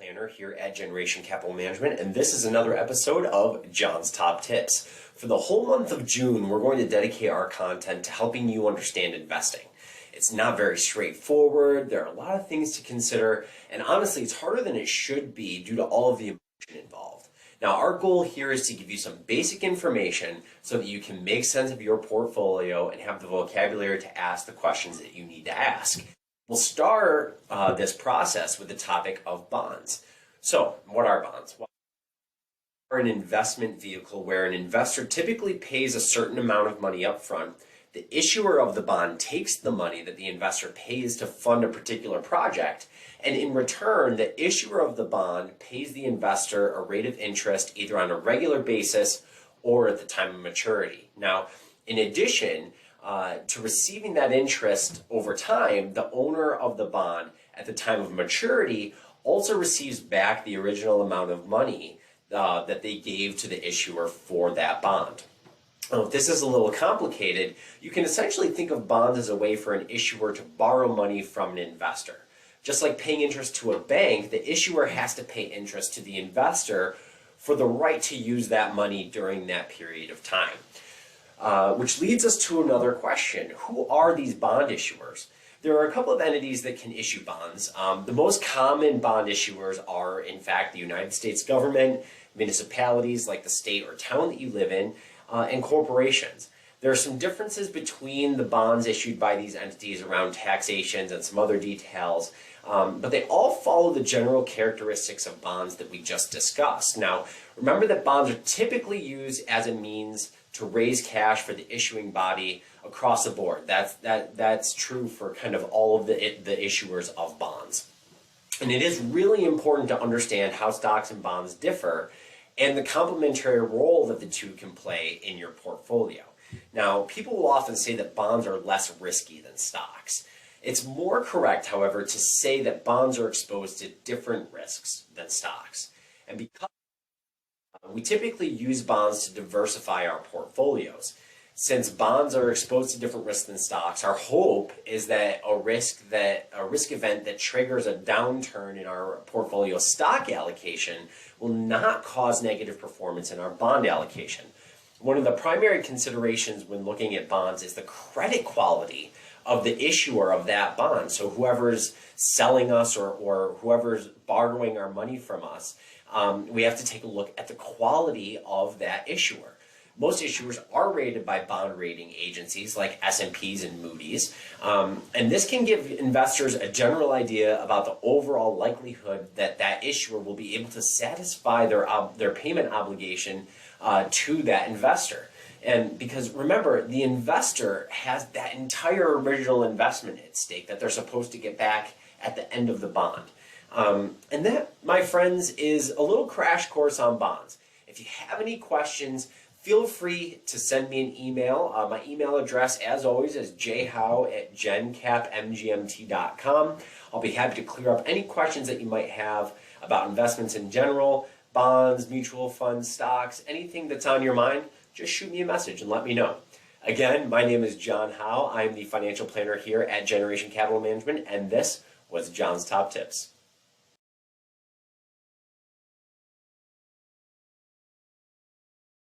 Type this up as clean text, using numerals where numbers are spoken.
planner here at Generation Capital Management, and this is another episode of John's Top Tips. For the whole month of June, we're going to dedicate our content to helping you understand investing. It's not very straightforward, there are a lot of things to consider, and honestly, it's harder than it should be due to all of the emotion involved. Now, our goal here is to give you some basic information so that you can make sense of your portfolio and have the vocabulary to ask the questions that you need to ask. We'll start this process with the topic of bonds. So, what are bonds? Well, are an investment vehicle where an investor typically pays a certain amount of money up front. The issuer of the bond takes the money that the investor pays to fund a particular project, and in return, the issuer of the bond pays the investor a rate of interest either on a regular basis or at the time of maturity. Now, in addition to receiving that interest over time, the owner of the bond at the time of maturity also receives back the original amount of money that they gave to the issuer for that bond. Now, if this is a little complicated, you can essentially think of bonds as a way for an issuer to borrow money from an investor. Just like paying interest to a bank, the issuer has to pay interest to the investor for the right to use that money during that period of time. Which leads us to another question. Who are these bond issuers? There are a couple of entities that can issue bonds. The most common bond issuers are, in fact, the United States government, municipalities like the state or town that you live in, and corporations. There are some differences between the bonds issued by these entities around taxations and some other details, but they all follow the general characteristics of bonds that we just discussed. Now, remember that bonds are typically used as a means to raise cash for the issuing body across the board. That's true for kind of all of the issuers of bonds. And it is really important to understand how stocks and bonds differ and the complementary role that the two can play in your portfolio. Now, people will often say that bonds are less risky than stocks. It's more correct, however, to say that bonds are exposed to different risks than stocks. And because we typically use bonds to diversify our portfolios. Since bonds are exposed to different risks than stocks, our hope is that a risk event that triggers a downturn in our portfolio stock allocation will not cause negative performance in our bond allocation. One of the primary considerations when looking at bonds is the credit quality of the issuer of that bond. So whoever's selling us or whoever's borrowing our money from us, we have to take a look at the quality of that issuer. Most issuers are rated by bond rating agencies like S&Ps and Moody's, and this can give investors a general idea about the overall likelihood that that issuer will be able to satisfy their payment obligation to that investor. And because remember, the investor has that entire original investment at stake that they're supposed to get back at the end of the bond. And that, my friends, is a little crash course on bonds. If you have any questions, feel free to send me an email. My email address, as always, is jhowe@gencapmgmt.com. I'll be happy to clear up any questions that you might have about investments in general, bonds, mutual funds, stocks, anything that's on your mind. Just shoot me a message and let me know. Again, my name is John Howe. I'm the financial planner here at Generation Capital Management, and this was John's Top Tips.